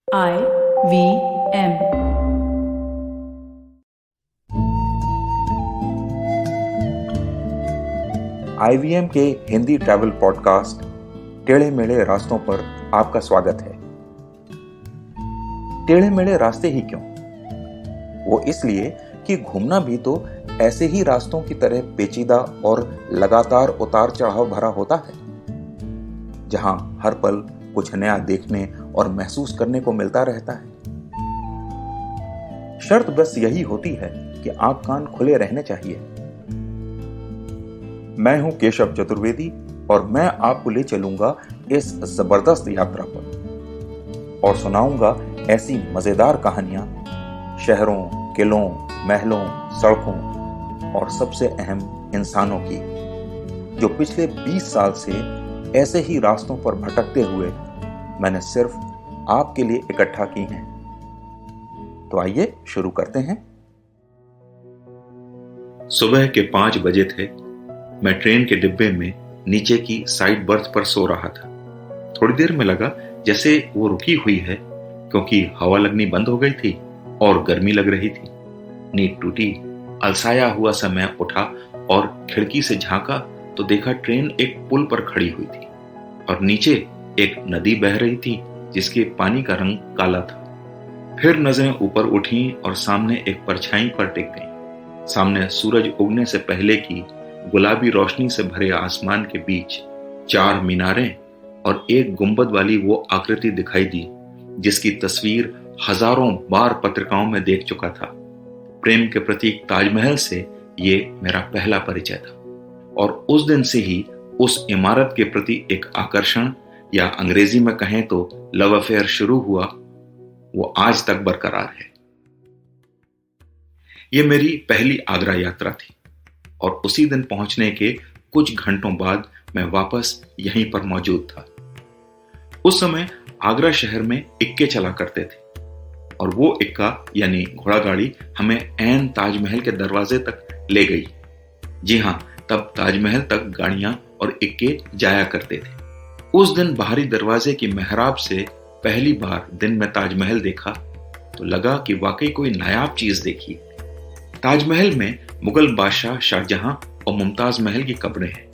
IVM। IVM के Hindi travel podcast टेढ़े मेढ़े रास्तों पर आपका स्वागत है। टेढ़े मेढ़े रास्ते ही क्यों? वो इसलिए कि घूमना भी तो ऐसे ही रास्तों की तरह पेचीदा और लगातार उतार चढ़ाव भरा होता है, जहां हर पल कुछ नया देखने और महसूस करने को मिलता रहता है। शर्त बस यही होती है कि आंख कान खुले रहने चाहिए। मैं हूं केशव चतुर्वेदी और मैं आपको ले चलूंगा इस जबरदस्त यात्रा पर और सुनाऊंगा ऐसी मजेदार कहानियां शहरों, किलों, महलों, सड़कों और सबसे अहम इंसानों की, जो पिछले 20 साल से ऐसे ही रास्तों पर भटकते हुए मैंने सिर्फ आपके लिए इकट्ठा की हैं। तो आइए शुरू करते हैं। सुबह के 5 बजे थे। मैं ट्रेन के डिब्बे में नीचे की साइड बर्थ पर सो रहा था। थोड़ी देर में लगा जैसे वो रुकी हुई है, क्योंकि हवा लगनी बंद हो गई थी और गर्मी लग रही थी। नींद टूटी, अलसाया हुआ सा मैं उठा और खिड़की से झांका तो देखा ट्रेन एक पुल पर खड़ी हुई थी और नीचे एक नदी बह रही थी जिसके पानी का रंग काला था। फिर नजरें ऊपर उठी और सामने एक परछाई पर टिक गई। सामने सूरज उगने से पहले की गुलाबी रोशनी से भरे आसमान के बीच 4 मीनारें और एक गुंबद वाली वो आकृति दिखाई दी जिसकी तस्वीर हजारों बार पत्रिकाओं में देख चुका था। प्रेम के प्रतीक ताजमहल से ये मेरा पहला परिचय था और उस दिन से ही उस इमारत के प्रति एक आकर्षण, या अंग्रेजी में कहें तो लव अफेयर शुरू हुआ, वो आज तक बरकरार है। ये मेरी पहली आगरा यात्रा थी और उसी दिन पहुंचने के कुछ घंटों बाद मैं वापस यहीं पर मौजूद था। उस समय आगरा शहर में इक्के चला करते थे और वो इक्का यानी घोड़ा गाड़ी हमें ऐन ताजमहल के दरवाजे तक ले गई। जी हां, तब ताजमहल तक गाड़ियां और इक्के जाया करते थे। उस दिन बाहरी दरवाजे की मेहराब से पहली बार दिन में ताजमहल देखा तो लगा कि वाकई कोई नायाब चीज देखी। ताजमहल में मुगल बादशाह शाहजहां और मुमताज महल की कब्रें हैं,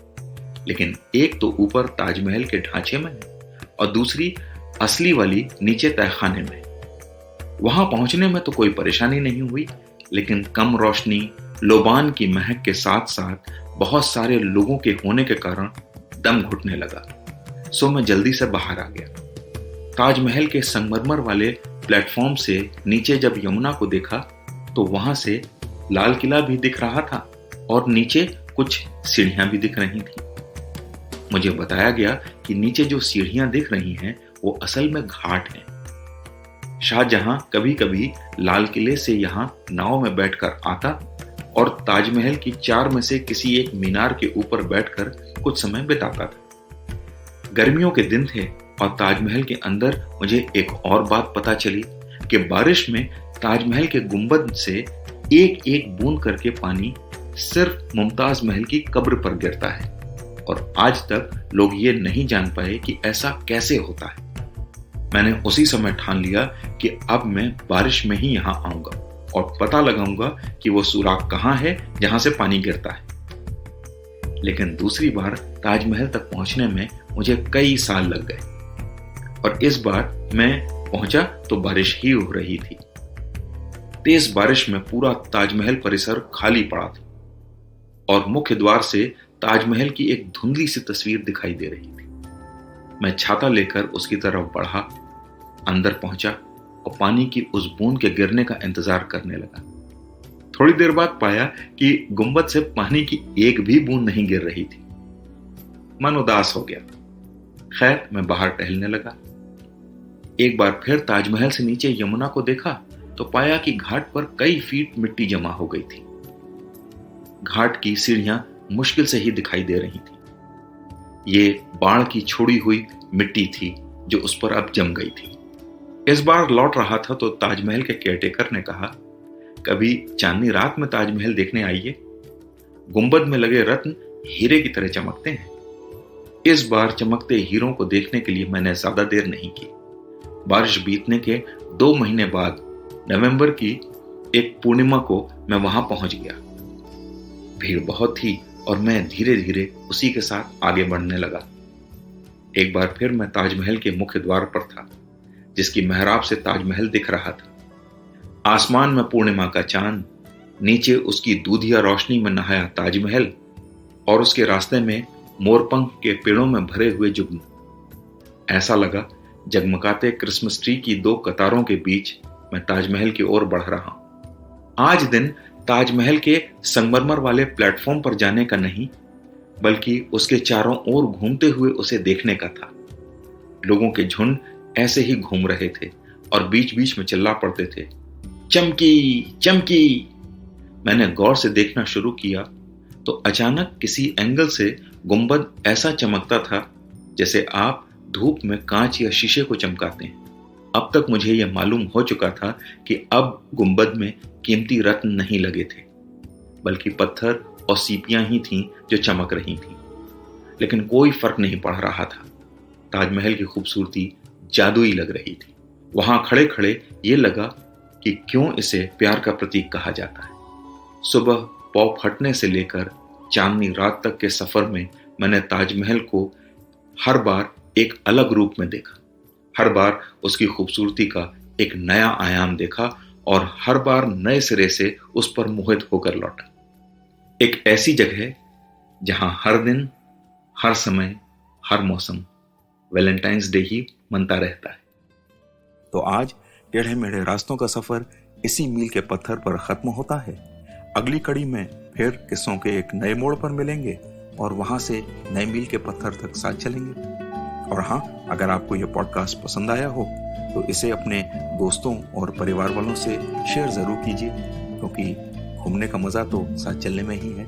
लेकिन एक तो ऊपर ताजमहल के ढांचे में है और दूसरी असली वाली नीचे तहखाने में। वहां पहुंचने में तो कोई परेशानी नहीं हुई, लेकिन कम रोशनी, लोबान की महक के साथ साथ बहुत सारे लोगों के होने के कारण दम घुटने लगा। सो मैं जल्दी से बाहर आ गया। ताजमहल के संगमरमर वाले प्लेटफॉर्म से नीचे जब यमुना को देखा तो वहां से लाल किला भी दिख रहा था और नीचे कुछ सीढ़ियां भी दिख रही थी। मुझे बताया गया कि नीचे जो सीढ़ियां दिख रही हैं वो असल में घाट हैं। शाहजहां कभी कभी लाल किले से यहाँ नाव में बैठकर आता और ताजमहल की 4 में से किसी एक मीनार के ऊपर बैठकर कुछ समय बिताता था। गर्मियों के दिन थे और ताजमहल के अंदर मुझे एक और बात पता चली कि बारिश में ताजमहल के गुंबद से एक एक बूंद करके पानी सिर्फ मुमताज महल की कब्र पर गिरता है और आज तक लोग ये नहीं जान पाए कि ऐसा कैसे होता है। मैंने उसी समय ठान लिया कि अब मैं बारिश में ही यहाँ आऊंगा और पता लगाऊंगा कि वो सुराख कहाँ है जहां से पानी गिरता है। लेकिन दूसरी बार ताजमहल तक पहुंचने में मुझे कई साल लग गए और इस बार मैं पहुंचा तो बारिश ही हो रही थी। तेज बारिश में पूरा ताजमहल परिसर खाली पड़ा था और मुख्य द्वार से ताजमहल की एक धुंधली सी तस्वीर दिखाई दे रही थी। मैं छाता लेकर उसकी तरफ बढ़ा, अंदर पहुंचा और पानी की उस बूंद के गिरने का इंतजार करने लगा। थोड़ी देर बाद पाया कि गुंबद से पानी की एक भी बूंद नहीं गिर रही थी। मन उदास हो गया। खैर, मैं बाहर टहलने लगा। एक बार फिर ताजमहल से नीचे यमुना को देखा तो पाया कि घाट पर कई फीट मिट्टी जमा हो गई थी। घाट की सीढ़ियां मुश्किल से ही दिखाई दे रही थी। ये बाढ़ की छोड़ी हुई मिट्टी थी जो उस पर अब जम गई थी। इस बार लौट रहा था तो ताजमहल के केयरटेकर ने कहा, कभी चांदनी रात में ताजमहल देखने आइए। गुंबद में लगे रत्न हीरे की तरह चमकते हैं। इस बार चमकते हीरों को देखने के लिए मैंने ज्यादा देर नहीं की। बारिश बीतने के 2 महीने बाद नवंबर की एक पूर्णिमा को मैं वहां पहुंच गया। भीड़ बहुत थी और मैं धीरे धीरे उसी के साथ आगे बढ़ने लगा। एक बार फिर मैं ताजमहल के मुख्य द्वार पर था, जिसकी मेहराब से ताजमहल दिख रहा था। आसमान में पूर्णिमा का चांद, नीचे उसकी दूधिया रोशनी में नहाया ताजमहल और उसके रास्ते में मोरपंख के पेड़ों में भरे हुए जुगनू। ऐसा लगा जगमगाते क्रिसमस ट्री की 2 कतारों के बीच मैं ताजमहल की ओर बढ़ रहा हूं। आज दिन ताजमहल के संगमरमर वाले प्लेटफॉर्म पर जाने का नहीं, बल्कि उसके चारों ओर घूमते हुए उसे देखने का था। लोगों के झुंड ऐसे ही घूम रहे थे और बीच बीच में चिल्ला पड़ते थे, चमकी चमकी। मैंने गौर से देखना शुरू किया तो अचानक किसी एंगल से गुंबद ऐसा चमकता था जैसे आप धूप में कांच या शीशे को चमकाते हैं। अब तक मुझे यह मालूम हो चुका था कि अब गुंबद में कीमती रत्न नहीं लगे थे, बल्कि पत्थर और सीपियां ही थीं जो चमक रही थीं। लेकिन कोई फर्क नहीं पड़ रहा था। ताजमहल की खूबसूरती जादुई लग रही थी। वहां खड़े खड़े ये लगा कि क्यों इसे प्यार का प्रतीक कहा जाता है। सुबह पौ फटने से लेकर चांदनी रात तक के सफर में मैंने ताजमहल को हर बार एक अलग रूप में देखा। हर बार उसकी खूबसूरती का एक नया आयाम देखा और हर बार नए सिरे से उस पर मोहित होकर लौटा। एक ऐसी जगह जहां हर दिन, हर समय, हर मौसम वैलेंटाइंस डे ही मनता रहता है। तो आज टेढ़े मेढ़े रास्तों का सफर इसी मील के पत्थर पर खत्म होता है। अगली कड़ी में फिर किस्सों के एक नए मोड़ पर मिलेंगे और वहां से नए मील के पत्थर तक साथ चलेंगे। और हाँ, अगर आपको यह पॉडकास्ट पसंद आया हो तो इसे अपने दोस्तों और परिवार वालों से शेयर जरूर कीजिए, क्योंकि घूमने का मजा तो साथ चलने में ही है।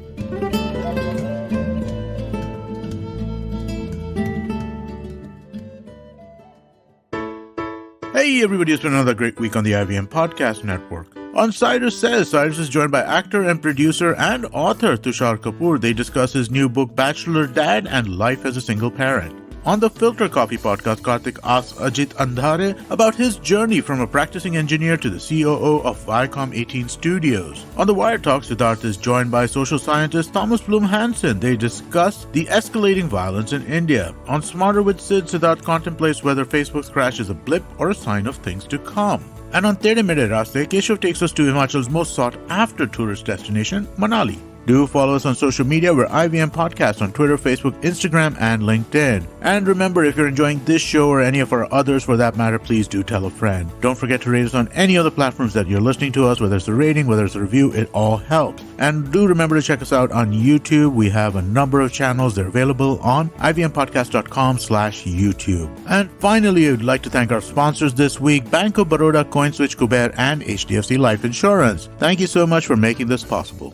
Hey everybody, it's been another great week on the IVM Podcast Network. On Cyrus Says, Cyrus is joined by actor and producer and author Tushar Kapoor. They discuss his new book, Bachelor Dad and Life as a Single Parent. On the Filter Coffee podcast, Karthik asks Ajit Andhare about his journey from a practicing engineer to the COO of Viacom 18 Studios. On the Wire Talk, Siddharth is joined by social scientist Thomas Bloom Hansen. They discuss the escalating violence in India. On Smarter with Sid, Siddharth contemplates whether Facebook's crash is a blip or a sign of things to come. And on Tere Mere Raste, Keshav takes us to Himachal's most sought-after tourist destination, Manali. Do follow us on social media. We're IVM Podcast on Twitter, Facebook, Instagram, and LinkedIn. And remember, if you're enjoying this show or any of our others for that matter, please do tell a friend. Don't forget to rate us on any other platforms that you're listening to us, whether it's a rating, whether it's a review, it all helps. And do remember to check us out on YouTube. We have a number of channels. They're available on ivmpodcast.com/YouTube. And finally, I would like to thank our sponsors this week, Bank of Baroda, CoinSwitch, Kuber, and HDFC Life Insurance. Thank you so much for making this possible.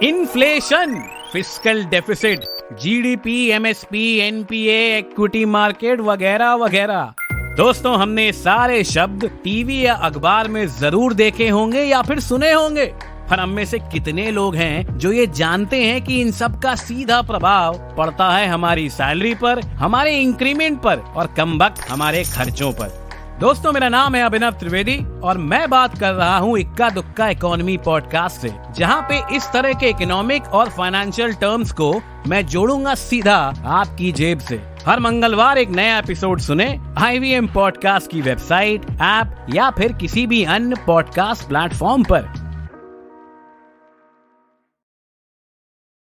Inflation, fiscal deficit, GDP, MSP, NPA, equity market वगैरह वगैरह। दोस्तों, हमने सारे शब्द TV या अखबार में जरूर देखे होंगे या फिर सुने होंगे, पर हम में से कितने लोग हैं जो ये जानते हैं कि इन सब का सीधा प्रभाव पड़ता है हमारी सैलरी पर, हमारे इंक्रीमेंट पर और कमबख्त हमारे खर्चों पर। दोस्तों, मेरा नाम है अभिनव त्रिवेदी और मैं बात कर रहा हूँ इक्का दुक्का इकोनॉमी पॉडकास्ट से, जहाँ पे इस तरह के इकोनॉमिक और फाइनेंशियल टर्म्स को मैं जोड़ूंगा सीधा आपकी जेब से। हर मंगलवार एक नया एपिसोड सुने IVM पॉडकास्ट की वेबसाइट, ऐप या फिर किसी भी अन्य पॉडकास्ट प्लेटफॉर्म पर।